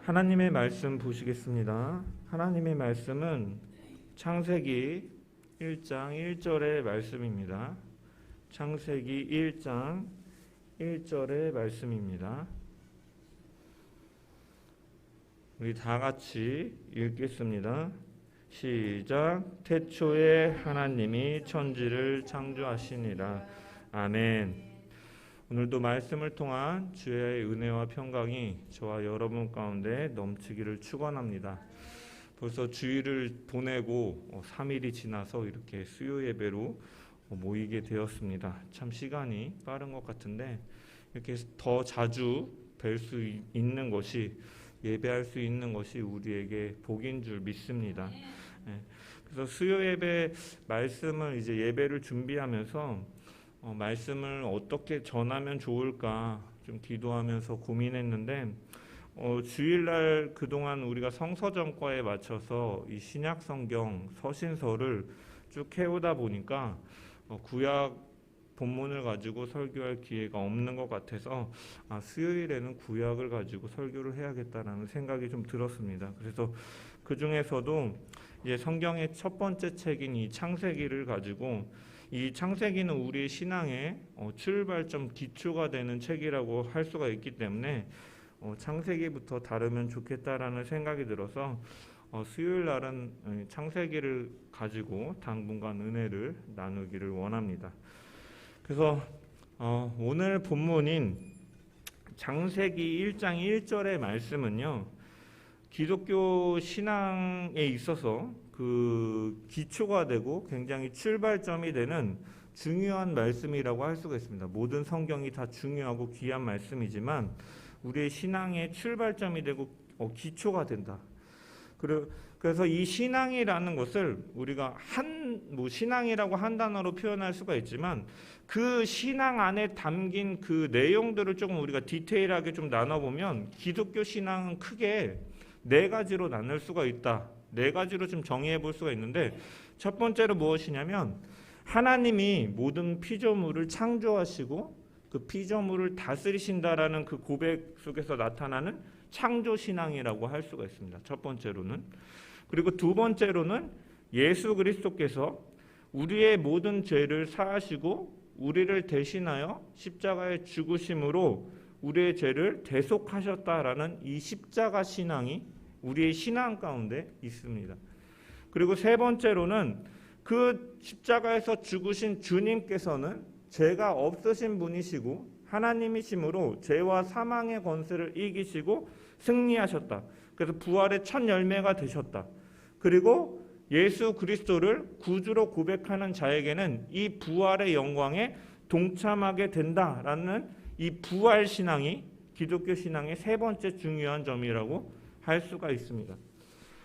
하나님의 말씀 보시겠습니다. 하나님의 말씀은 창세기 1장 1절의 말씀입니다. 창세기 1장 1절의 말씀입니다. 우리 다 같이 읽겠습니다. 시작. 태초에 하나님이 천지를 창조하시니라. 아멘. 오늘도 말씀을 통한 주의 은혜와 평강이 저와 여러분 가운데 넘치기를 축원합니다. 벌써 주일을 보내고 3일이 지나서 이렇게 수요 예배로 모이게 되었습니다. 참 시간이 빠른 것 같은데 이렇게 더 자주 뵐 수 있는 것이, 예배할 수 있는 것이 우리에게 복인 줄 믿습니다. 그래서 수요 예배 말씀을 이제 예배를 준비하면서 말씀을 어떻게 전하면 좋을까 좀 기도하면서 고민했는데 주일날 그동안 우리가 성서점과에 맞춰서 이 신약 성경 서신서를 쭉 해오다 보니까 구약 본문을 가지고 설교할 기회가 없는 것 같아서 수요일에는 구약을 가지고 설교를 해야겠다라는 생각이 좀 들었습니다. 그래서 그 중에서도 이제 성경의 첫 번째 책인 이 창세기를 가지고, 이 창세기는 우리의 신앙의 출발점, 기초가 되는 책이라고 할 수가 있기 때문에 창세기부터 다루면 좋겠다라는 생각이 들어서 수요일 날은 창세기를 가지고 당분간 은혜를 나누기를 원합니다. 그래서 오늘 본문인 창세기 1장 1절의 말씀은요, 기독교 신앙에 있어서 그 기초가 되고 굉장히 출발점이 되는 중요한 말씀이라고 할 수가 있습니다. 모든 성경이 다 중요하고 귀한 말씀이지만 우리의 신앙의 출발점이 되고 기초가 된다. 그래서 이 신앙이라는 것을 우리가 신앙이라고 한 단어로 표현할 수가 있지만 그 신앙 안에 담긴 그 내용들을 조금 우리가 디테일하게 좀 나눠보면 기독교 신앙은 크게 네 가지로 나눌 수가 있다. 네 가지로 좀 정의해 볼 수가 있는데, 첫 번째로 무엇이냐면 하나님이 모든 피조물을 창조하시고 그 피조물을 다스리신다라는 그 고백 속에서 나타나는 창조신앙이라고 할 수가 있습니다. 첫 번째로는. 그리고 두 번째로는 예수 그리스도께서 우리의 모든 죄를 사하시고 우리를 대신하여 십자가에 죽으심으로 우리의 죄를 대속하셨다라는 이 십자가 신앙이 우리의 신앙 가운데 있습니다. 그리고 세 번째로는 그 십자가에서 죽으신 주님께서는 죄가 없으신 분이시고 하나님이시므로 죄와 사망의 권세를 이기시고 승리하셨다. 그래서 부활의 첫 열매가 되셨다. 그리고 예수 그리스도를 구주로 고백하는 자에게는 이 부활의 영광에 동참하게 된다라는 이 부활 신앙이 기독교 신앙의 세 번째 중요한 점이라고 할 수가 있습니다.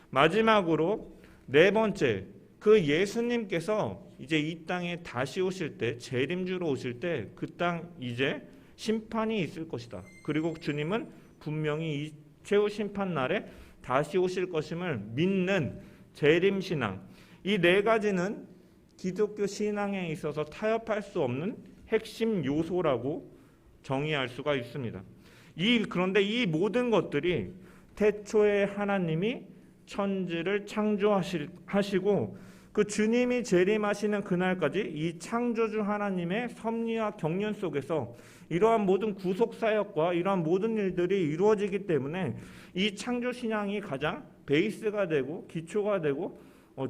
마지막으로 네 번째, 그 예수님께서 이제 이 땅에 다시 오실 때, 재림주로 오실 때 그 땅 이제 심판이 있을 것이다. 그리고 주님은 분명히 이 최후 심판 날에 다시 오실 것임을 믿는 재림신앙, 이 네 가지는 기독교 신앙에 있어서 타협할 수 없는 핵심 요소라고 정의할 수가 있습니다. 그런데 이 모든 것들이 태초에 하나님이 천지를 창조하시고 그 주님이 재림하시는 그날까지 이 창조주 하나님의 섭리와 경륜 속에서 이러한 모든 구속사역과 이러한 모든 일들이 이루어지기 때문에 이 창조신앙이 가장 베이스가 되고 기초가 되고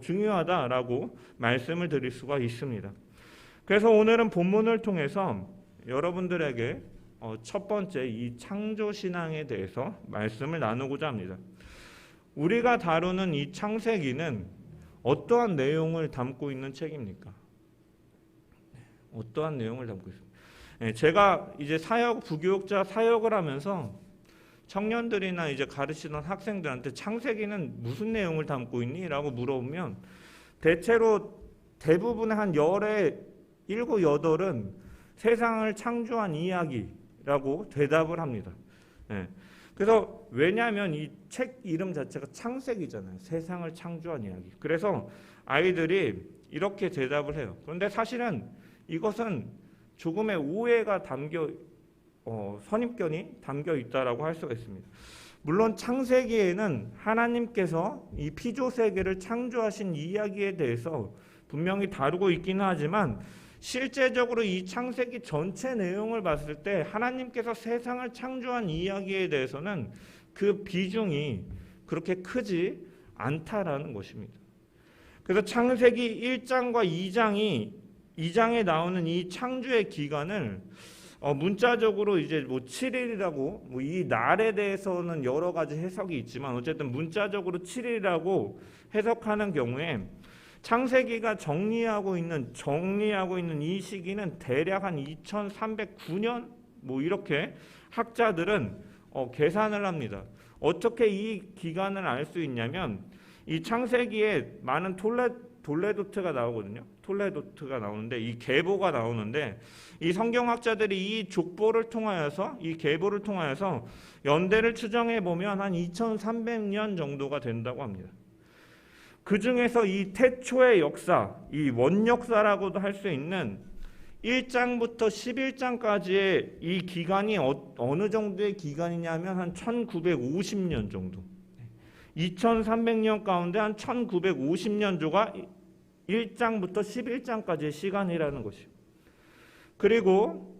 중요하다라고 말씀을 드릴 수가 있습니다. 그래서 오늘은 본문을 통해서 여러분들에게 첫 번째 이 창조신앙에 대해서 말씀을 나누고자 합니다. 우리가 다루는 이 창세기는 어떠한 내용을 담고 있는 책입니까? 어떠한 내용을 담고 있습니까? 제가 이제 부교육자 사역을 하면서 청년들이나 이제 가르치던 학생들한테 창세기는 무슨 내용을 담고 있니? 라고 물어보면 대부분의 한 10에 7, 8은 세상을 창조한 이야기라고 대답을 합니다. 그래서 왜냐하면 이 책 이름 자체가 창세기잖아요. 세상을 창조한 이야기. 그래서 아이들이 이렇게 대답을 해요. 그런데 사실은 이것은 조금의 오해가 선입견이 담겨 있다라고 할 수가 있습니다. 물론 창세기에는 하나님께서 이 피조 세계를 창조하신 이야기에 대해서 분명히 다루고 있기는 하지만 실제적으로 이 창세기 전체 내용을 봤을 때 하나님께서 세상을 창조한 이야기에 대해서는 그 비중이 그렇게 크지 않다라는 것입니다. 그래서 창세기 1장과 2장에 나오는 이 창조의 기간을 문자적으로 이제 뭐 7일이라고 뭐 이 날에 대해서는 여러 가지 해석이 있지만 어쨌든 문자적으로 7일이라고 해석하는 경우에 창세기가 정리하고 있는 이 시기는 대략 한 2309년 뭐 이렇게 학자들은 계산을 합니다. 어떻게 이 기간을 알 수 있냐면 이 창세기에 많은 톨레도트가 나오거든요. 톨레도트가 나오는데 이 계보가 나오는데 이 성경학자들이 이 족보를 통하여서 이 계보를 통하여서 연대를 추정해 보면 한 2300년 정도가 된다고 합니다. 그 중에서 이 태초의 역사, 이 원역사라고도 할 수 있는 1장부터 11장까지의 이 기간이 어느 정도의 기간이냐면 한 1950년 정도. 2300년 가운데 한 1950년조가 1장부터 11장까지의 시간이라는 것이요. 그리고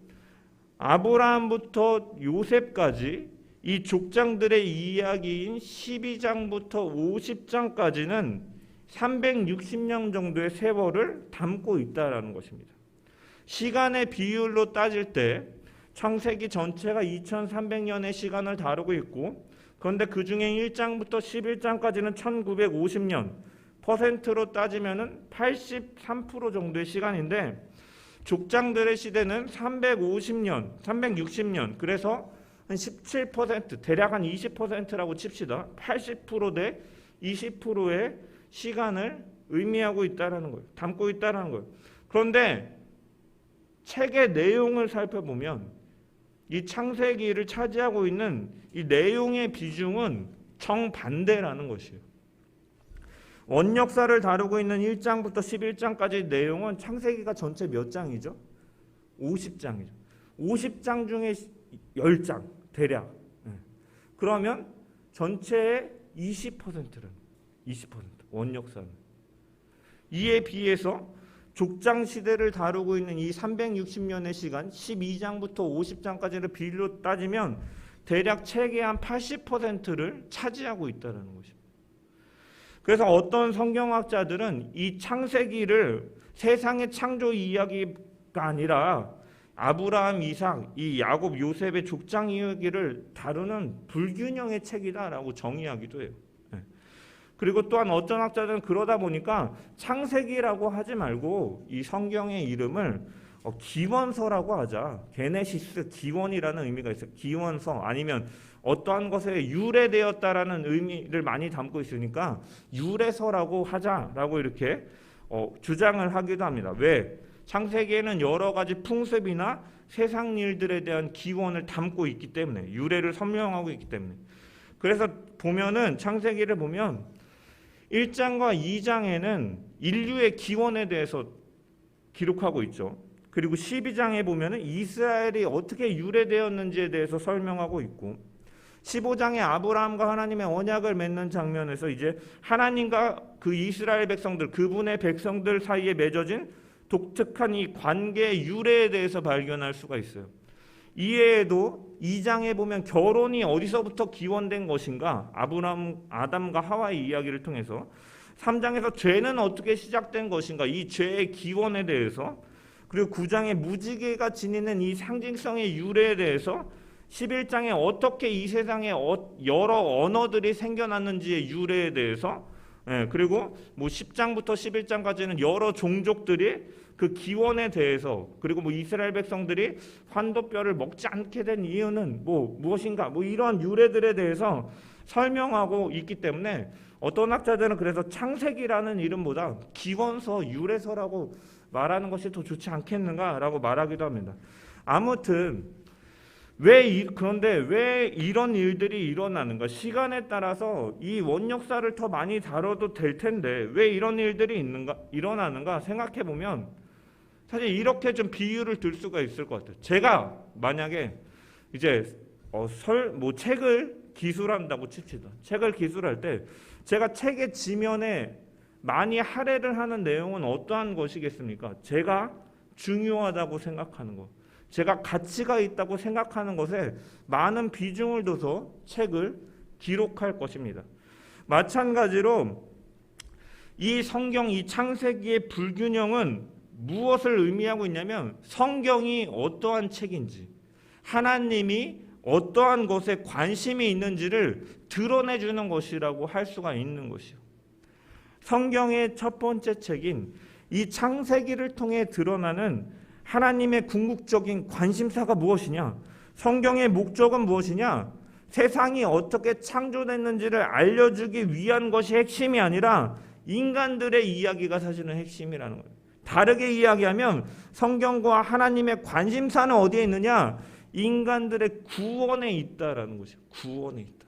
아브라함부터 요셉까지 이 족장들의 이야기인 12장부터 50장까지는 360년 정도의 세월을 담고 있다라는 것입니다. 시간의 비율로 따질 때 창세기 전체가 2300년의 시간을 다루고 있고 그런데 그 중에 1장부터 11장까지는 1950년 퍼센트로 따지면은 83% 정도의 시간인데 족장들의 시대는 350년, 360년 그래서 한 17% 대략 한 20%라고 칩시다. 80% 대 20%의 시간을 의미하고 있다라는 거예요. 담고 있다라는 거예요. 그런데 책의 내용을 살펴보면 이 창세기를 차지하고 있는 이 내용의 비중은 정반대라는 것이에요. 원역사를 다루고 있는 1장부터 11장까지의 내용은 창세기가 전체 몇 장이죠? 50장이죠. 50장 중에 10장 대략. 그러면 전체의 20%는 20% 원역사는. 이에 비해서 족장 시대를 다루고 있는 이 360년의 시간 12장부터 50장까지를 비율로 따지면 대략 책의 한 80%를 차지하고 있다는 것입니다. 그래서 어떤 성경학자들은 이 창세기를 세상의 창조 이야기가 아니라 아브라함, 이삭, 이 야곱, 요셉의 족장 이야기를 다루는 불균형의 책이다라고 정의하기도 해요. 그리고 또한 어떤 학자들은 그러다 보니까 창세기라고 하지 말고 이 성경의 이름을 기원서라고 하자. 게네시스 기원이라는 의미가 있어요. 기원서 아니면 어떠한 것에 유래되었다라는 의미를 많이 담고 있으니까 유래서라고 하자라고 이렇게 주장을 하기도 합니다. 왜? 창세기에는 여러 가지 풍습이나 세상 일들에 대한 기원을 담고 있기 때문에 유래를 설명하고 있기 때문에 그래서 보면은 창세기를 보면 1장과 2장에는 인류의 기원에 대해서 기록하고 있죠. 그리고 12장에 보면은 이스라엘이 어떻게 유래되었는지에 대해서 설명하고 있고 15장에 아브라함과 하나님의 언약을 맺는 장면에서 이제 하나님과 그 이스라엘 백성들 그분의 백성들 사이에 맺어진 독특한 이 관계의 유래에 대해서 발견할 수가 있어요. 이외에도 2장에 보면 결혼이 어디서부터 기원된 것인가 아담과 하와의 이야기를 통해서 3장에서 죄는 어떻게 시작된 것인가 이 죄의 기원에 대해서 그리고 9장에 무지개가 지니는 이 상징성의 유래에 대해서 11장에 어떻게 이 세상에 여러 언어들이 생겨났는지의 유래에 대해서 그리고 뭐 10장부터 11장까지는 여러 종족들이 그 기원에 대해서 그리고 뭐 이스라엘 백성들이 환도뼈를 먹지 않게 된 이유는 뭐 무엇인가 뭐 이런 유래들에 대해서 설명하고 있기 때문에 어떤 학자들은 그래서 창세기라는 이름보다 기원서 유래서라고 말하는 것이 더 좋지 않겠는가라고 말하기도 합니다. 아무튼 그런데 왜 이런 일들이 일어나는가? 시간에 따라서 이 원역사를 더 많이 다뤄도 될 텐데 왜 이런 일들이 일어나는가 생각해 보면 사실 이렇게 좀 비유를 들 수가 있을 것 같아요. 제가 만약에 이제 책을 기술한다고 칩시다. 책을 기술할 때 제가 책의 지면에 많이 할애를 하는 내용은 어떠한 것이겠습니까? 제가 중요하다고 생각하는 것, 제가 가치가 있다고 생각하는 것에 많은 비중을 둬서 책을 기록할 것입니다. 마찬가지로 이 성경, 이 창세기의 불균형은 무엇을 의미하고 있냐면 성경이 어떠한 책인지, 하나님이 어떠한 것에 관심이 있는지를 드러내주는 것이라고 할 수가 있는 것이요. 성경의 첫 번째 책인 이 창세기를 통해 드러나는 하나님의 궁극적인 관심사가 무엇이냐? 성경의 목적은 무엇이냐? 세상이 어떻게 창조됐는지를 알려주기 위한 것이 핵심이 아니라 인간들의 이야기가 사실은 핵심이라는 거예요. 다르게 이야기하면 성경과 하나님의 관심사는 어디에 있느냐? 인간들의 구원에 있다라는 것이에요. 구원에 있다.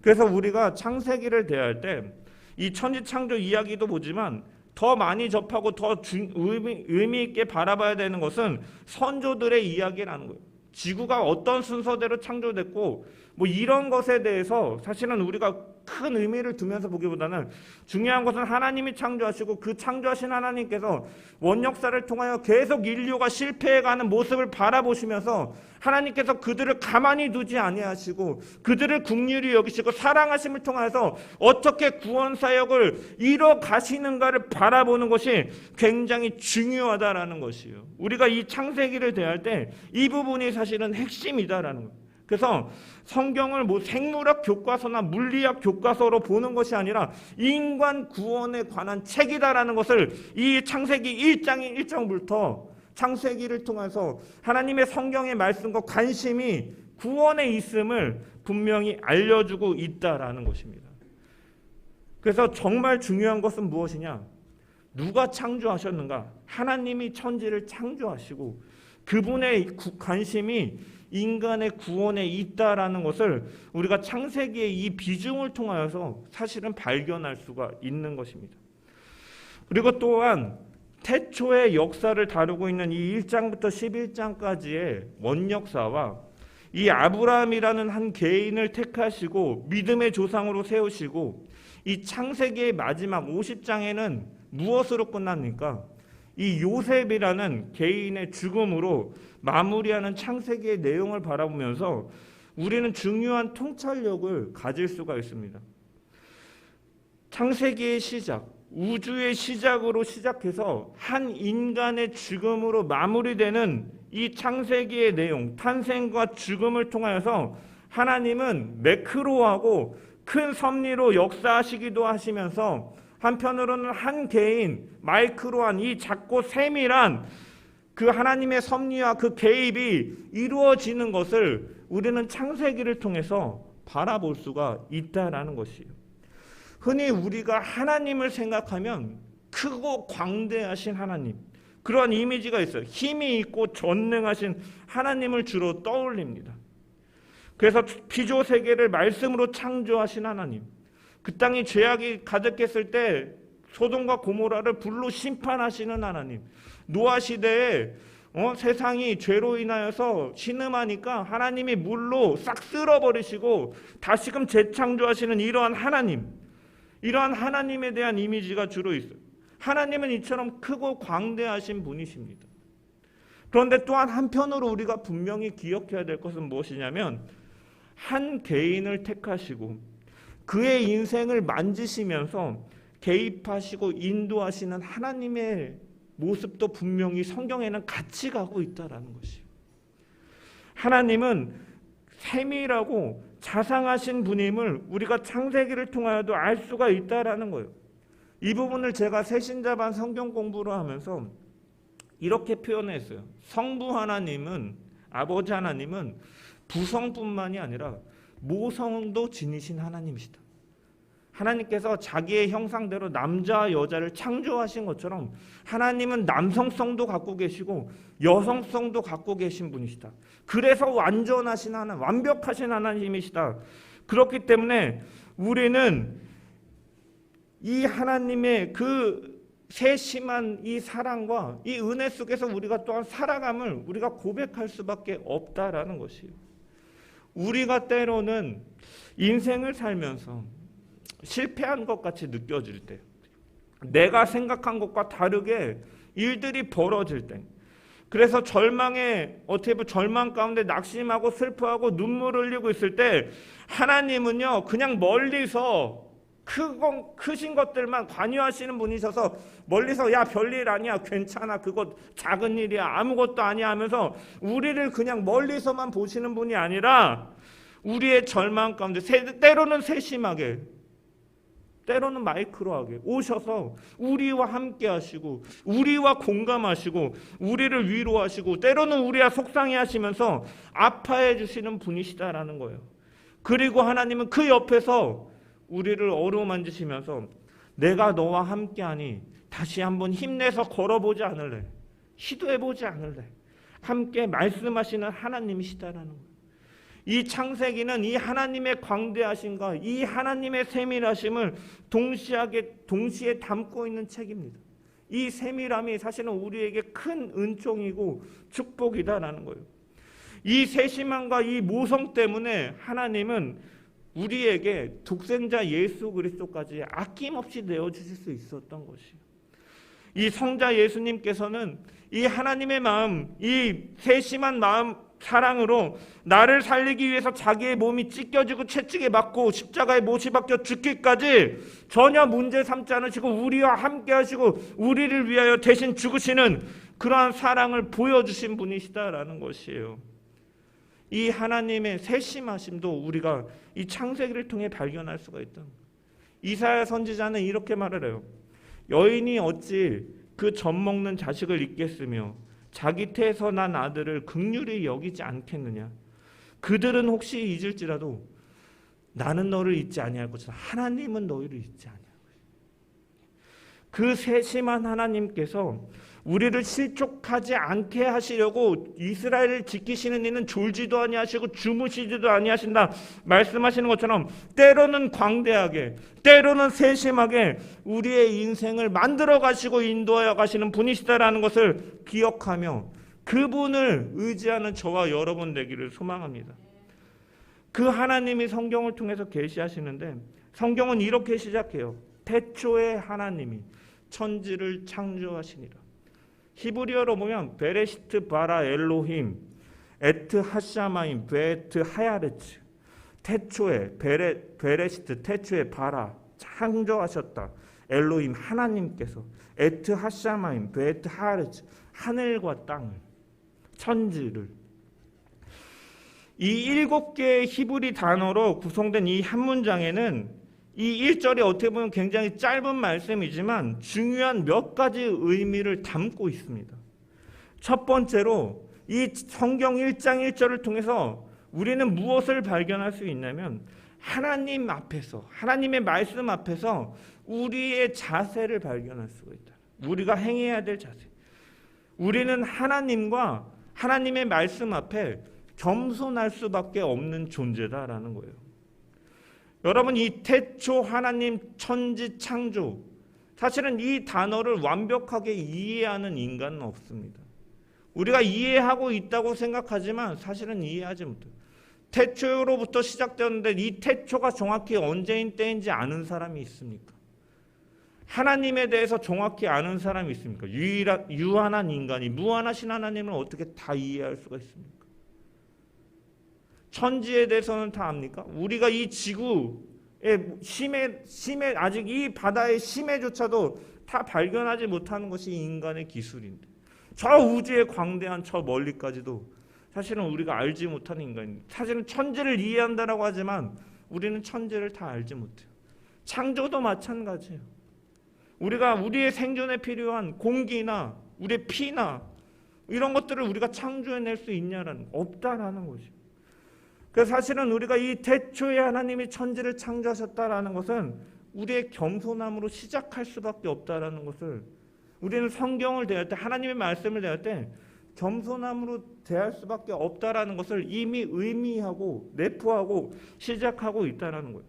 그래서 우리가 창세기를 대할 때 이 천지창조 이야기도 보지만 더 많이 접하고 더 의미 있게 바라봐야 되는 것은 선조들의 이야기라는 거예요. 지구가 어떤 순서대로 창조됐고 뭐 이런 것에 대해서 사실은 우리가 큰 의미를 두면서 보기보다는 중요한 것은 하나님이 창조하시고 그 창조하신 하나님께서 원역사를 통하여 계속 인류가 실패해가는 모습을 바라보시면서 하나님께서 그들을 가만히 두지 아니하시고 그들을 긍휼히 여기시고 사랑하심을 통해서 어떻게 구원 사역을 이뤄 가시는가를 바라보는 것이 굉장히 중요하다라는 것이에요. 우리가 이 창세기를 대할 때 이 부분이 사실은 핵심이다라는 거예요. 그래서 성경을 뭐 생물학 교과서나 물리학 교과서로 보는 것이 아니라 인간 구원에 관한 책이다라는 것을 이 창세기 1장의 1장부터 창세기를 통해서 하나님의 성경의 말씀과 관심이 구원에 있음을 분명히 알려주고 있다라는 것입니다. 그래서 정말 중요한 것은 무엇이냐? 누가 창조하셨는가? 하나님이 천지를 창조하시고 그분의 관심이 인간의 구원에 있다라는 것을 우리가 창세기의 이 비중을 통하여서 사실은 발견할 수가 있는 것입니다. 그리고 또한 태초의 역사를 다루고 있는 이 1장부터 11장까지의 원역사와 이 아브라함이라는 한 개인을 택하시고 믿음의 조상으로 세우시고 이 창세기의 마지막 50장에는 무엇으로 끝납니까? 이 요셉이라는 개인의 죽음으로 마무리하는 창세기의 내용을 바라보면서 우리는 중요한 통찰력을 가질 수가 있습니다. 창세기의 시작, 우주의 시작으로 시작해서 한 인간의 죽음으로 마무리되는 이 창세기의 내용, 탄생과 죽음을 통하여서 하나님은 매크로하고 큰 섭리로 역사하시기도 하시면서 한편으로는 한 개인, 마이크로한 이 작고 세밀한 그 하나님의 섭리와 그 개입이 이루어지는 것을 우리는 창세기를 통해서 바라볼 수가 있다라는 것이에요. 흔히 우리가 하나님을 생각하면 크고 광대하신 하나님, 그런 이미지가 있어요. 힘이 있고 전능하신 하나님을 주로 떠올립니다. 그래서 피조 세계를 말씀으로 창조하신 하나님, 그 땅이 죄악이 가득했을 때 소돔과 고모라를 불로 심판하시는 하나님, 노아 시대에 세상이 죄로 인하여서 신음하니까 하나님이 물로 싹 쓸어버리시고 다시금 재창조하시는 이러한 하나님, 이러한 하나님에 대한 이미지가 주로 있어요. 하나님은 이처럼 크고 광대하신 분이십니다. 그런데 또한 한편으로 우리가 분명히 기억해야 될 것은 무엇이냐면 한 개인을 택하시고 그의 인생을 만지시면서 개입하시고 인도하시는 하나님의 모습도 분명히 성경에는 같이 가고 있다라는 것이에요. 하나님은 세밀하고 자상하신 분임을 우리가 창세기를 통하여도 알 수가 있다라는 거예요. 이 부분을 제가 새신자반 성경 공부를 하면서 이렇게 표현했어요. 성부 하나님은, 아버지 하나님은 부성뿐만이 아니라 모성도 지니신 하나님이시다. 하나님께서 자기의 형상대로 남자와 여자를 창조하신 것처럼 하나님은 남성성도 갖고 계시고 여성성도 갖고 계신 분이시다. 그래서 완전하신 하나님, 완벽하신 하나님이시다. 그렇기 때문에 우리는 이 하나님의 그 세심한 이 사랑과 이 은혜 속에서 우리가 또한 살아감을 우리가 고백할 수밖에 없다라는 것이에요. 우리가 때로는 인생을 살면서 실패한 것 같이 느껴질 때, 내가 생각한 것과 다르게 일들이 벌어질 때, 그래서 어떻게 보면 절망 가운데 낙심하고 슬퍼하고 눈물을 흘리고 있을 때 하나님은요 그냥 멀리서 크신 것들만 관여하시는 분이셔서 멀리서 야 별일 아니야, 괜찮아, 그거 작은 일이야, 아무것도 아니야 하면서 우리를 그냥 멀리서만 보시는 분이 아니라 우리의 절망 가운데 때로는 세심하게, 때로는 마이크로하게 오셔서 우리와 함께 하시고 우리와 공감하시고 우리를 위로하시고 때로는 우리와 속상해 하시면서 아파해 주시는 분이시다라는 거예요. 그리고 하나님은 그 옆에서 우리를 어루만지시면서 내가 너와 함께하니 다시 한번 힘내서 걸어보지 않을래, 시도해보지 않을래, 함께 말씀하시는 하나님이시다라는 거예요. 이 창세기는 이 하나님의 광대하심과 이 하나님의 세밀하심을 동시에 담고 있는 책입니다. 이 세밀함이 사실은 우리에게 큰 은총이고 축복이다라는 거예요. 이 세심함과 이 모성 때문에 하나님은 우리에게 독생자 예수 그리스도까지 아낌없이 내어주실 수 있었던 것이에요. 이 성자 예수님께서는 이 하나님의 마음, 이 세심한 마음, 사랑으로 나를 살리기 위해서 자기의 몸이 찢겨지고 채찍에 맞고 십자가에 못이 박혀 죽기까지 전혀 문제 삼지 않으시고 우리와 함께 하시고 우리를 위하여 대신 죽으시는 그러한 사랑을 보여주신 분이시다라는 것이에요. 이 하나님의 세심하심도 우리가 이 창세기를 통해 발견할 수가 있다. 이사야 선지자는 이렇게 말을 해요. 여인이 어찌 그 젖 먹는 자식을 잊겠으며 자기 태에서 난 아들을 긍휼히 여기지 않겠느냐. 그들은 혹시 잊을지라도 나는 너를 잊지 아니할 것이다. 하나님은 너희를 잊지 아니할 것이다. 그 세심한 하나님께서 우리를 실족하지 않게 하시려고 이스라엘을 지키시는 이는 졸지도 아니하시고 주무시지도 아니하신다 말씀하시는 것처럼 때로는 광대하게, 때로는 세심하게 우리의 인생을 만들어 가시고 인도하여 가시는 분이시다라는 것을 기억하며 그분을 의지하는 저와 여러분 되기를 소망합니다. 그 하나님이 성경을 통해서 계시하시는데 성경은 이렇게 시작해요. 태초에 하나님이 천지를 창조하시니라. 히브리어로 보면 베레시트 바라 엘로힘 에트 하샤마임 베트 하야레츠, 태초에 베레시트, 태초에 바라 창조하셨다. 엘로힘 하나님께서, 에트 하샤마임 베트 하야레츠 하늘과 땅을, 천지를. 이 7개의 히브리 단어로 구성된 이 한 문장에는 이 1절이 어떻게 보면 굉장히 짧은 말씀이지만 중요한 몇 가지 의미를 담고 있습니다. 첫 번째로 이 성경 1장 1절을 통해서 우리는 무엇을 발견할 수 있냐면 하나님 앞에서, 하나님의 말씀 앞에서 우리의 자세를 발견할 수가 있다. 우리가 행해야 될 자세. 우리는 하나님과 하나님의 말씀 앞에 겸손할 수밖에 없는 존재다라는 거예요. 여러분, 이 태초 하나님 천지 창조, 사실은 이 단어를 완벽하게 이해하는 인간은 없습니다. 우리가 이해하고 있다고 생각하지만 사실은 이해하지 못해요. 태초로부터 시작되었는데 이 태초가 정확히 언제인 때인지 아는 사람이 있습니까? 하나님에 대해서 정확히 아는 사람이 있습니까? 유한한 인간이 무한하신 하나님을 어떻게 다 이해할 수가 있습니까? 천지에 대해서는 다 압니까? 우리가 이 지구의 심해 아직 이 바다의 심해조차도 다 발견하지 못하는 것이 인간의 기술인데 저 우주의 광대한 저 멀리까지도 사실은 우리가 알지 못하는 인간입니다. 사실은 천지를 이해한다라고 하지만 우리는 천지를 다 알지 못해요. 창조도 마찬가지예요. 우리가 우리의 생존에 필요한 공기나 우리의 피나 이런 것들을 우리가 창조해낼 수 있냐라는, 없다라는 것이죠. 그래서 사실은 우리가 이 태초에 하나님이 천지를 창조하셨다라는 것은 우리의 겸손함으로 시작할 수밖에 없다라는 것을, 우리는 성경을 대할 때, 하나님의 말씀을 대할 때 겸손함으로 대할 수밖에 없다라는 것을 이미 의미하고 내포하고 시작하고 있다라는 거예요.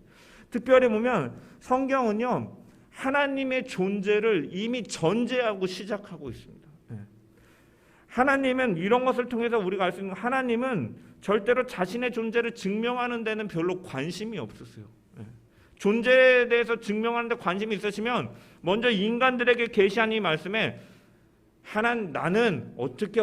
특별히 보면 성경은요, 하나님의 존재를 이미 전제하고 시작하고 있습니다. 하나님은 이런 것을 통해서 우리가 알 수 있는, 하나님은 절대로 자신의 존재를 증명하는 데는 별로 관심이 없으세요. 존재에 대해서 증명하는 데 관심이 있으시면 먼저 인간들에게 계시한 이 말씀에 나는 어떻게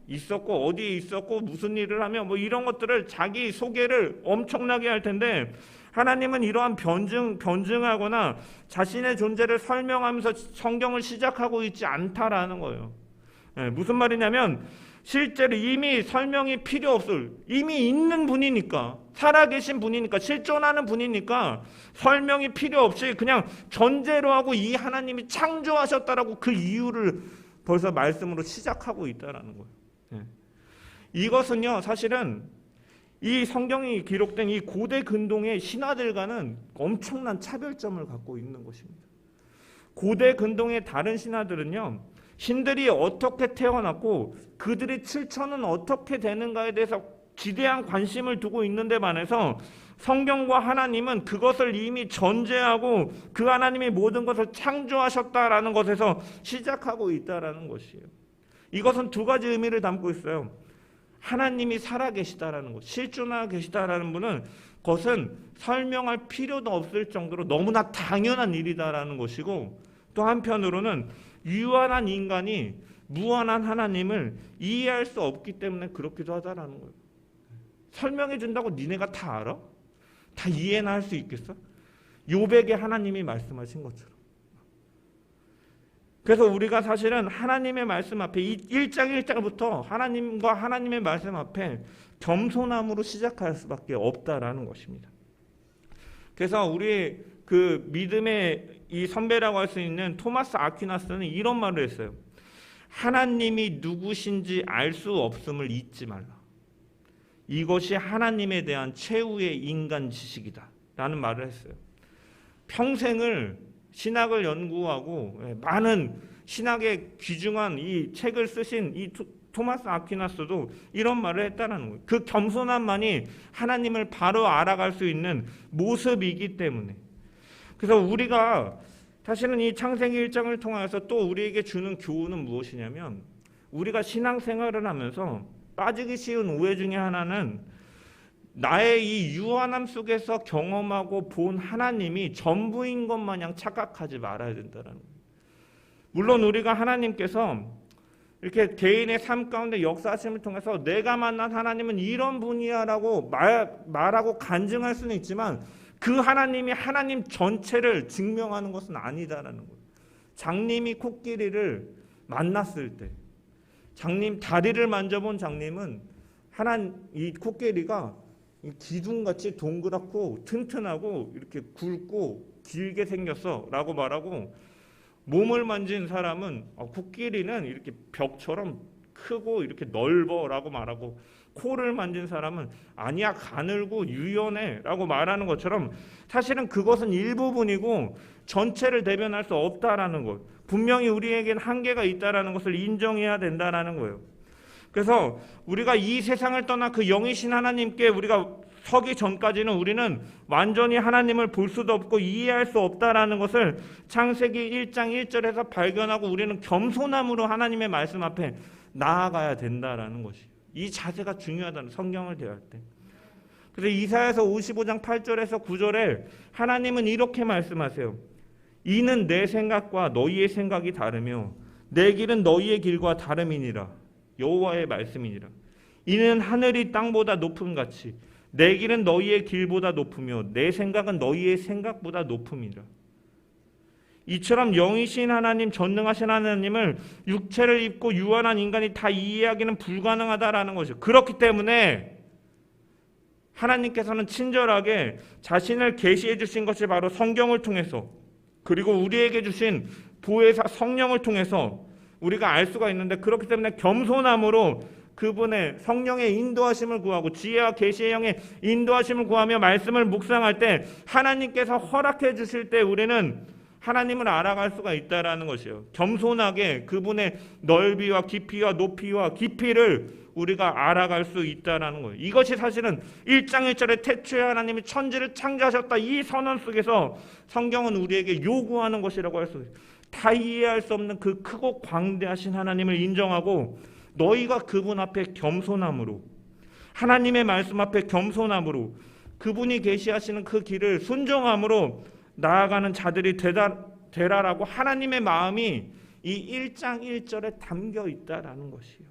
있었고 어디에 있었고 무슨 일을 하며 뭐 이런 것들을 자기 소개를 엄청나게 할 텐데, 하나님은 이러한 변증하거나 자신의 존재를 설명하면서 성경을 시작하고 있지 않다라는 거예요. 무슨 말이냐면 실제로 이미 설명이 필요 없을, 이미 있는 분이니까, 살아계신 분이니까, 실존하는 분이니까 설명이 필요 없이 그냥 전제로 하고 이 하나님이 창조하셨다라고 그 이유를 벌써 말씀으로 시작하고 있다라는 거예요. 이것은요, 사실은 이 성경이 기록된 이 고대 근동의 신화들과는 엄청난 차별점을 갖고 있는 것입니다. 고대 근동의 다른 신화들은요, 신들이 어떻게 태어났고 그들의 출처는 어떻게 되는가에 대해서 지대한 관심을 두고 있는데 반해서 성경과 하나님은 그것을 이미 전제하고 그 하나님이 모든 것을 창조하셨다라는 것에서 시작하고 있다라는 것이에요. 이것은 두 가지 의미를 담고 있어요. 하나님이 살아계시다라는 것, 실존하고 계시다라는 분은 그것은 설명할 필요도 없을 정도로 너무나 당연한 일이다라는 것이고, 또 한편으로는 유한한 인간이 무한한 하나님을 이해할 수 없기 때문에 그렇기도 하다라는 거예요. 설명해 준다고 니네가 다 알아? 다 이해나 할 수 있겠어? 욥에게 하나님이 말씀하신 것처럼. 그래서 우리가 사실은 하나님의 말씀 앞에 1장 1장부터 하나님과 하나님의 말씀 앞에 겸손함으로 시작할 수밖에 없다라는 것입니다. 그래서 우리 그 믿음의 이 선배라고 할 수 있는 토마스 아퀴나스는 이런 말을 했어요. 하나님이 누구신지 알 수 없음을 잊지 말라. 이것이 하나님에 대한 최후의 인간 지식이다 라는 말을 했어요. 평생을 신학을 연구하고 많은 신학에 귀중한 이 책을 쓰신 이 토마스 아퀴나스도 이런 말을 했다는 거예요. 그 겸손함만이 하나님을 바로 알아갈 수 있는 모습이기 때문에. 그래서 우리가 사실은 이 창세기 1장을 통해서 또 우리에게 주는 교훈은 무엇이냐면, 우리가 신앙생활을 하면서 빠지기 쉬운 오해 중에 하나는 나의 이 유한함 속에서 경험하고 본 하나님이 전부인 것 마냥 착각하지 말아야 된다는 거예요. 물론 우리가 하나님께서 이렇게 개인의 삶 가운데 역사하심을 통해서 내가 만난 하나님은 이런 분이야라고 말하고 간증할 수는 있지만 그 하나님이 하나님 전체를 증명하는 것은 아니다라는 거예요. 장님이 코끼리를 만났을 때, 장님 다리를 만져본 장님은 이 코끼리가 기둥같이 동그랗고 튼튼하고 이렇게 굵고 길게 생겼어 라고 말하고, 몸을 만진 사람은 코끼리는 이렇게 벽처럼 크고 이렇게 넓어 라고 말하고, 코를 만진 사람은 아니야 가늘고 유연해 라고 말하는 것처럼 사실은 그것은 일부분이고 전체를 대변할 수 없다라는 것, 분명히 우리에겐 한계가 있다라는 것을 인정해야 된다라는 거예요. 그래서 우리가 이 세상을 떠나 그 영이신 하나님께 우리가 서기 전까지는 우리는 완전히 하나님을 볼 수도 없고 이해할 수 없다라는 것을 창세기 1장 1절에서 발견하고 우리는 겸손함으로 하나님의 말씀 앞에 나아가야 된다라는 것이에요. 이 자세가 중요하다는, 성경을 대할 때. 그래서 이사야서 55장 8절에서 9절에 하나님은 이렇게 말씀하세요. 이는 내 생각과 너희의 생각이 다르며 내 길은 너희의 길과 다름이니라. 여호와의 말씀이니라. 이는 하늘이 땅보다 높음 같이 내 길은 너희의 길보다 높으며 내 생각은 너희의 생각보다 높음이라. 이처럼 영이신 하나님, 전능하신 하나님을 육체를 입고 유한한 인간이 다 이해하기는 불가능하다라는 것이죠. 그렇기 때문에 하나님께서는 친절하게 자신을 계시해 주신 것이 바로 성경을 통해서, 그리고 우리에게 주신 보혜사 성령을 통해서 우리가 알 수가 있는데, 그렇기 때문에 겸손함으로 그분의 성령의 인도하심을 구하고 지혜와 계시의 영의 인도하심을 구하며 말씀을 묵상할 때 하나님께서 허락해 주실 때 우리는 하나님을 알아갈 수가 있다라는 것이에요. 겸손하게 그분의 넓이와 깊이와 높이와 깊이를 우리가 알아갈 수 있다라는 거예요. 이것이 사실은 1장 1절에 태초에 하나님이 천지를 창조하셨다 이 선언 속에서 성경은 우리에게 요구하는 것이라고 할 수 있어요. 다 이해할 수 없는 그 크고 광대하신 하나님을 인정하고 너희가 그분 앞에 겸손함으로, 하나님의 말씀 앞에 겸손함으로, 그분이 계시하시는 그 길을 순종함으로 나아가는 자들이 되라라고 하나님의 마음이 이 1장 1절에 담겨 있다라는 것이에요.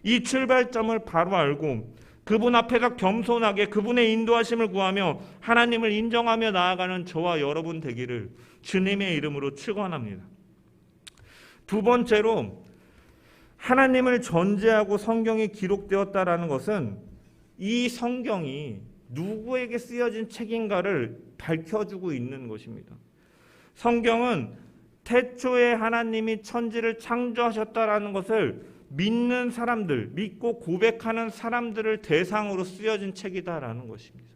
이 출발점을 바로 알고 그분 앞에서 겸손하게 그분의 인도하심을 구하며 하나님을 인정하며 나아가는 저와 여러분 되기를 주님의 이름으로 축원합니다. 두 번째로 하나님을 전제하고 성경이 기록되었다라는 것은 이 성경이 누구에게 쓰여진 책인가를 밝혀주고 있는 것입니다. 성경은 태초에 하나님이 천지를 창조하셨다라는 것을 믿는 사람들, 믿고 고백하는 사람들을 대상으로 쓰여진 책이다라는 것입니다.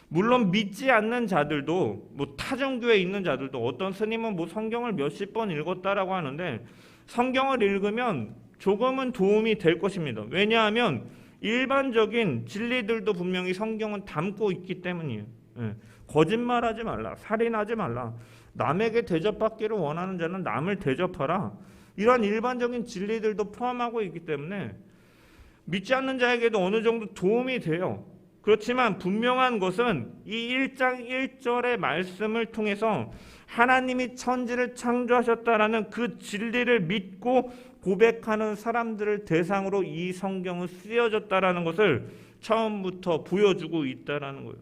물론 믿지 않는 자들도, 타종교에 있는 자들도, 어떤 스님은 성경을 몇십 번 읽었다라고 하는데 성경을 읽으면 조금은 도움이 될 것입니다. 왜냐하면 일반적인 진리들도 분명히 성경은 담고 있기 때문이에요. 거짓말하지 말라, 살인하지 말라, 남에게 대접받기를 원하는 자는 남을 대접하라, 이러한 일반적인 진리들도 포함하고 있기 때문에 믿지 않는 자에게도 어느 정도 도움이 돼요. 그렇지만 분명한 것은 이 1장 1절의 말씀을 통해서 하나님이 천지를 창조하셨다라는 그 진리를 믿고 고백하는 사람들을 대상으로 이 성경은 쓰여졌다라는 것을 처음부터 보여주고 있다라는 거예요.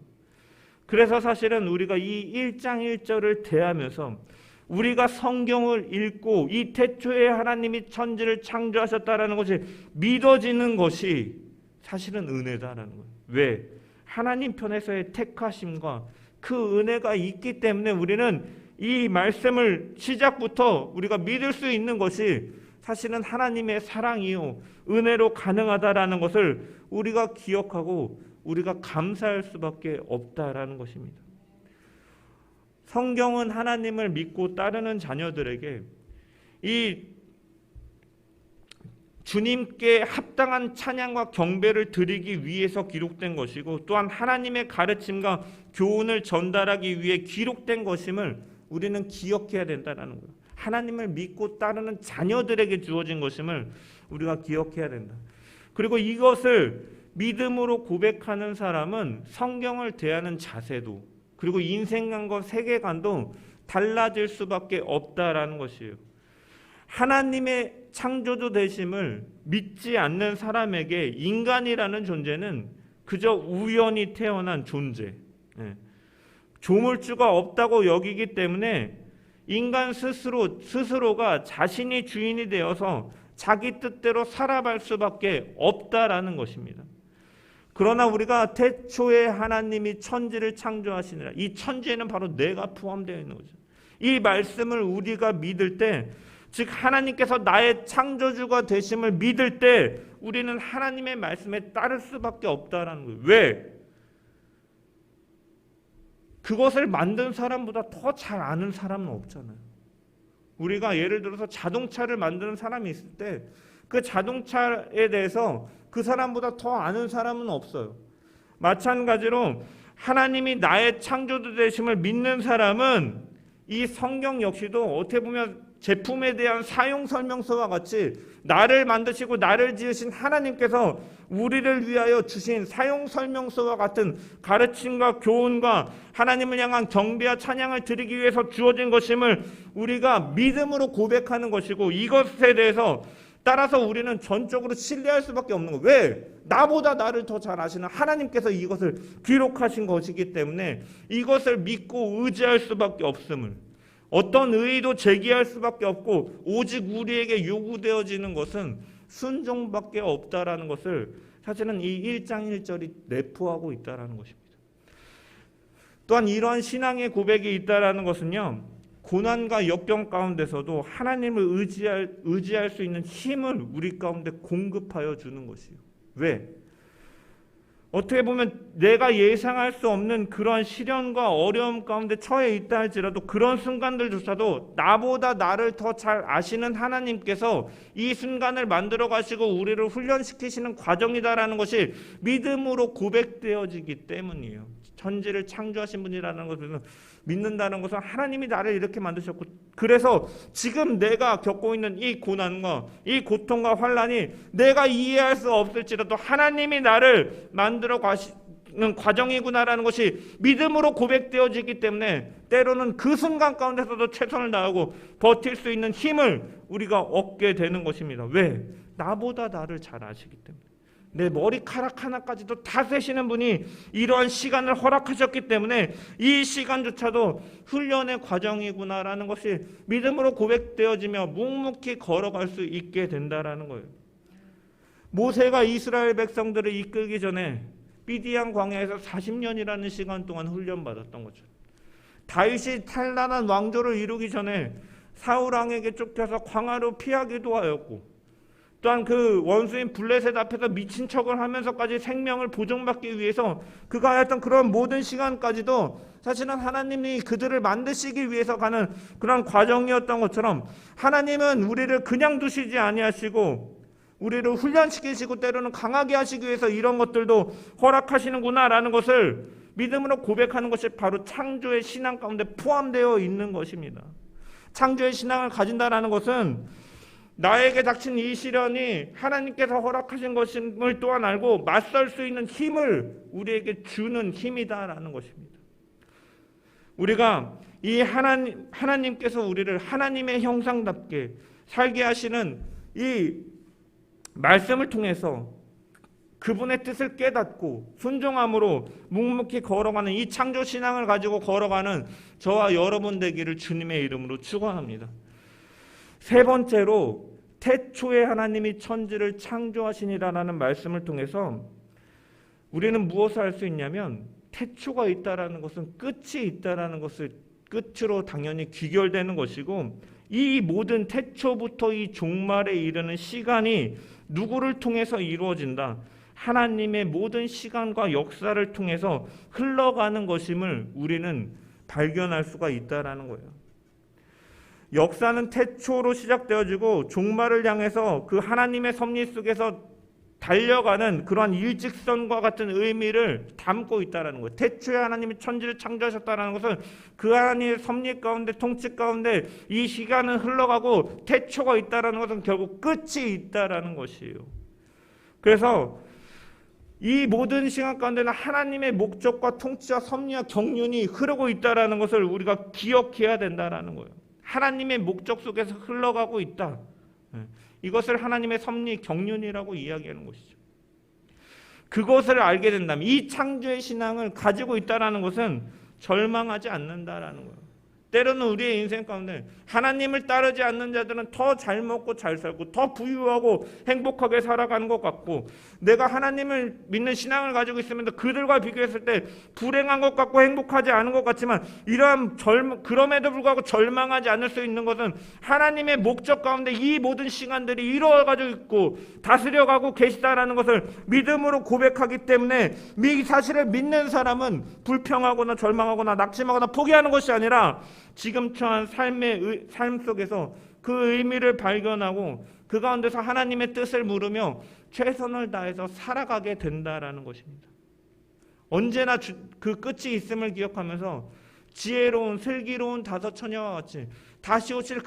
그래서 사실은 우리가 이 1장 1절을 대하면서 우리가 성경을 읽고 이 태초에 하나님이 천지를 창조하셨다라는 것이 믿어지는 것이 사실은 은혜다라는 거예요. 왜? 하나님 편에서의 택하심과 그 은혜가 있기 때문에 우리는 이 말씀을 시작부터 우리가 믿을 수 있는 것이 사실은 하나님의 사랑이요 은혜로 가능하다라는 것을 우리가 기억하고 우리가 감사할 수밖에 없다라는 것입니다. 성경은 하나님을 믿고 따르는 자녀들에게 이 주님께 합당한 찬양과 경배를 드리기 위해서 기록된 것이고, 또한 하나님의 가르침과 교훈을 전달하기 위해 기록된 것임을 우리는 기억해야 된다는 거예요. 하나님을 믿고 따르는 자녀들에게 주어진 것임을 우리가 기억해야 된다. 그리고 이것을 믿음으로 고백하는 사람은 성경을 대하는 자세도, 그리고 인생관과 세계관도 달라질 수밖에 없다라는 것이에요. 하나님의 창조주 되심을 믿지 않는 사람에게 인간이라는 존재는 그저 우연히 태어난 존재, 조물주가 없다고 여기기 때문에 인간 스스로가 자신이 주인이 되어서 자기 뜻대로 살아갈 수밖에 없다라는 것입니다. 그러나 우리가 태초에 하나님이 천지를 창조하시니라, 이 천지에는 바로 내가 포함되어 있는 거죠. 이 말씀을 우리가 믿을 때, 즉 하나님께서 나의 창조주가 되심을 믿을 때 우리는 하나님의 말씀에 따를 수밖에 없다라는 거예요. 왜? 그것을 만든 사람보다 더 잘 아는 사람은 없잖아요. 우리가 예를 들어서 자동차를 만드는 사람이 있을 때 그 자동차에 대해서 그 사람보다 더 아는 사람은 없어요. 마찬가지로 하나님이 나의 창조주 되심을 믿는 사람은 이 성경 역시도 어떻게 보면 제품에 대한 사용 설명서와 같이 나를 만드시고 나를 지으신 하나님께서 우리를 위하여 주신 사용 설명서와 같은 가르침과 교훈과 하나님을 향한 경배와 찬양을 드리기 위해서 주어진 것임을 우리가 믿음으로 고백하는 것이고, 이것에 대해서 따라서 우리는 전적으로 신뢰할 수밖에 없는 거예요. 왜? 나보다 나를 더 잘 아시는 하나님께서 이것을 기록하신 것이기 때문에 이것을 믿고 의지할 수밖에 없음을, 어떤 의의도 제기할 수밖에 없고 오직 우리에게 요구되어지는 것은 순종밖에 없다라는 것을 사실은 이 1장 1절이 내포하고 있다라는 것입니다. 또한 이러한 신앙의 고백이 있다라는 것은요, 고난과 역경 가운데서도 하나님을 의지할 수 있는 힘을 우리 가운데 공급하여 주는 것이에요. 왜? 어떻게 보면 내가 예상할 수 없는 그러한 시련과 어려움 가운데 처해 있다 할지라도 그런 순간들조차도 나보다 나를 더 잘 아시는 하나님께서 이 순간을 만들어 가시고 우리를 훈련시키시는 과정이다라는 것이 믿음으로 고백되어지기 때문이에요. 천지를 창조하신 분이라는 것을 믿는다는 것은 하나님이 나를 이렇게 만드셨고, 그래서 지금 내가 겪고 있는 이 고난과 이 고통과 환난이 내가 이해할 수 없을지라도 하나님이 나를 만들어 가시는 과정이구나라는 것이 믿음으로 고백되어지기 때문에 때로는 그 순간 가운데서도 최선을 다하고 버틸 수 있는 힘을 우리가 얻게 되는 것입니다. 왜? 나보다 나를 잘 아시기 때문에. 내 머리카락 하나까지도 다 세시는 분이 이러한 시간을 허락하셨기 때문에 이 시간조차도 훈련의 과정이구나라는 것이 믿음으로 고백되어지며 묵묵히 걸어갈 수 있게 된다라는 거예요. 모세가 이스라엘 백성들을 이끌기 전에 미디안 광야에서 40년이라는 시간 동안 훈련받았던 거죠. 다윗이 탄란한 왕조를 이루기 전에 사울 왕에게 쫓겨서 광야로 피하기도 하였고, 또한 그 원수인 블레셋 앞에서 미친 척을 하면서까지 생명을 보존받기 위해서 그가 하였던 그런 모든 시간까지도 사실은 하나님이 그들을 만드시기 위해서 가는 그런 과정이었던 것처럼, 하나님은 우리를 그냥 두시지 아니하시고 우리를 훈련시키시고 때로는 강하게 하시기 위해서 이런 것들도 허락하시는구나라는 것을 믿음으로 고백하는 것이 바로 창조의 신앙 가운데 포함되어 있는 것입니다. 창조의 신앙을 가진다라는 것은 나에게 닥친 이 시련이 하나님께서 허락하신 것임을 또한 알고 맞설 수 있는 힘을 우리에게 주는 힘이다라는 것입니다. 우리가 이 하나님께서 우리를 하나님의 형상답게 살게 하시는 이 말씀을 통해서 그분의 뜻을 깨닫고 순종함으로 묵묵히 걸어가는 이 창조 신앙을 가지고 걸어가는 저와 여러분 되기를 주님의 이름으로 축원합니다. 세 번째로 태초에 하나님이 천지를 창조하시니라라는 말씀을 통해서 우리는 무엇을 할 수 있냐면, 태초가 있다라는 것은 끝이 있다라는 것을 끝으로 당연히 귀결되는 것이고, 이 모든 태초부터 이 종말에 이르는 시간이 누구를 통해서 이루어진다? 하나님의 모든 시간과 역사를 통해서 흘러가는 것임을 우리는 발견할 수가 있다라는 거예요. 역사는 태초로 시작되어지고 종말을 향해서 그 하나님의 섭리 속에서 달려가는 그러한 일직선과 같은 의미를 담고 있다는 거예요. 태초에 하나님이 천지를 창조하셨다는 것은 그 하나님의 섭리 가운데, 통치 가운데 이 시간은 흘러가고 태초가 있다는 것은 결국 끝이 있다는 것이에요. 그래서 이 모든 시간 가운데는 하나님의 목적과 통치와 섭리와 경륜이 흐르고 있다는 것을 우리가 기억해야 된다는 거예요. 하나님의 목적 속에서 흘러가고 있다. 이것을 하나님의 섭리 경륜이라고 이야기하는 것이죠. 그것을 알게 된다면, 이 창조의 신앙을 가지고 있다는 것은 절망하지 않는다라는 거예요. 때로는 우리의 인생 가운데 하나님을 따르지 않는 자들은 더 잘 먹고 잘 살고 더 부유하고 행복하게 살아가는 것 같고, 내가 하나님을 믿는 신앙을 가지고 있으면 그들과 비교했을 때 불행한 것 같고 행복하지 않은 것 같지만, 이러한 그럼에도 불구하고 절망하지 않을 수 있는 것은 하나님의 목적 가운데 이 모든 시간들이 이루어가지고 있고 다스려가고 계시다라는 것을 믿음으로 고백하기 때문에, 이 사실을 믿는 사람은 불평하거나 절망하거나 낙심하거나 포기하는 것이 아니라 지금 처한 삶 속에서 그 의미를 발견하고 그 가운데서 하나님의 뜻을 물으며 최선을 다해서 살아가게 된다라는 것입니다. 언제나 그 끝이 있음을 기억하면서 지혜로운 슬기로운 다섯 처녀와 같이 다시 오실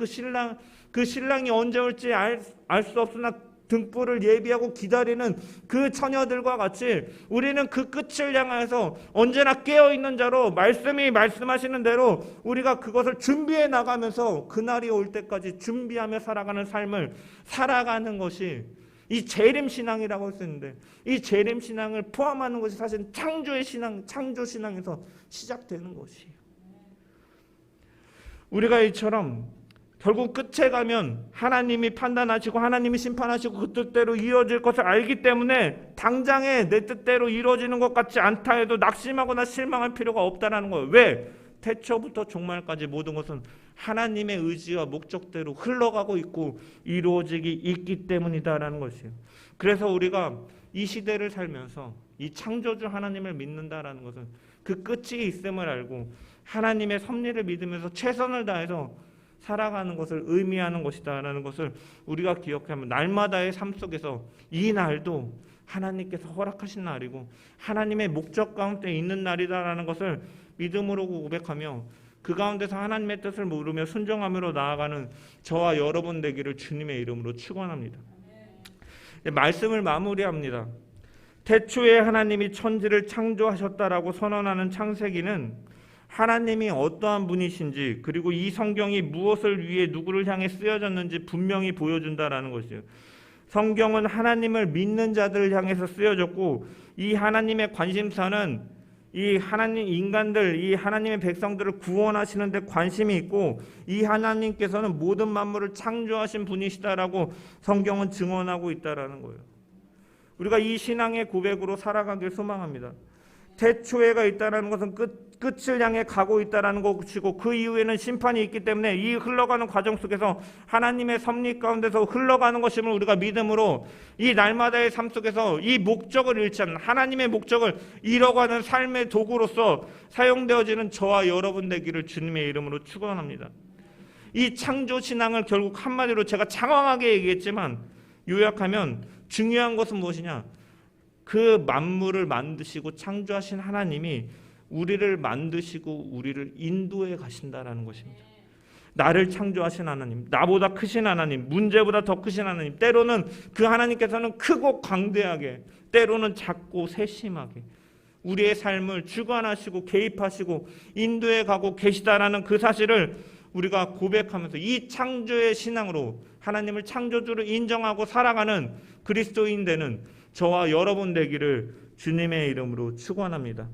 그 신랑이 언제 올지 알 수 없으나 등불을 예비하고 기다리는 그 처녀들과 같이 우리는 그 끝을 향해서 언제나 깨어있는 자로 말씀이 말씀하시는 대로 우리가 그것을 준비해 나가면서 그날이 올 때까지 준비하며 살아가는 삶을 살아가는 것이 이 재림신앙이라고 할 수 있는데, 이 재림신앙을 포함하는 것이 사실 창조의 신앙, 창조신앙에서 시작되는 것이에요. 우리가 이처럼 결국 끝에 가면 하나님이 판단하시고 하나님이 심판하시고 그 뜻대로 이루어질 것을 알기 때문에 당장에 내 뜻대로 이루어지는 것 같지 않다 해도 낙심하거나 실망할 필요가 없다는 거예요. 왜? 태초부터 종말까지 모든 것은 하나님의 의지와 목적대로 흘러가고 있고 이루어지기 있기 때문이다라는 것이에요. 그래서 우리가 이 시대를 살면서 이 창조주 하나님을 믿는다라는 것은 그 끝이 있음을 알고 하나님의 섭리를 믿으면서 최선을 다해서 살아가는 것을 의미하는 것이다라는 것을 우리가 기억하면 날마다의 삶 속에서 이 날도 하나님께서 허락하신 날이고 하나님의 목적 가운데 있는 날이다라는 것을 믿음으로 고백하며 그 가운데서 하나님의 뜻을 물으며 순종함으로 나아가는 저와 여러분 되기를 주님의 이름으로 축원합니다. 말씀을 마무리합니다. 태초에 하나님이 천지를 창조하셨다라고 선언하는 창세기는 하나님이 어떠한 분이신지 그리고 이 성경이 무엇을 위해 누구를 향해 쓰여졌는지 분명히 보여준다라는 것이에요. 성경은 하나님을 믿는 자들을 향해서 쓰여졌고 이 하나님의 관심사는 이 하나님 인간들, 이 하나님의 백성들을 구원하시는 데 관심이 있고 이 하나님께서는 모든 만물을 창조하신 분이시다라고 성경은 증언하고 있다라는 거예요. 우리가 이 신앙의 고백으로 살아가길 소망합니다. 태초에가 있다는 것은 끝을 향해 가고 있다는 것이고 그 이후에는 심판이 있기 때문에 이 흘러가는 과정 속에서 하나님의 섭리 가운데서 흘러가는 것임을 우리가 믿음으로 이 날마다의 삶 속에서 이 목적을 잃지 않는 하나님의 목적을 이뤄가는 삶의 도구로서 사용되어지는 저와 여러분 되기를 주님의 이름으로 축원합니다. 이 창조 신앙을 결국 한마디로 제가 장황하게 얘기했지만 요약하면 중요한 것은 무엇이냐? 그 만물을 만드시고 창조하신 하나님이 우리를 만드시고 우리를 인도해 가신다라는 것입니다. 나를 창조하신 하나님, 나보다 크신 하나님, 문제보다 더 크신 하나님, 때로는 그 하나님께서는 크고 광대하게, 때로는 작고 세심하게 우리의 삶을 주관하시고 개입하시고 인도해 가고 계시다라는 그 사실을 우리가 고백하면서 이 창조의 신앙으로 하나님을 창조주로 인정하고 살아가는 그리스도인 되는 저와 여러분 되기를 주님의 이름으로 축원합니다.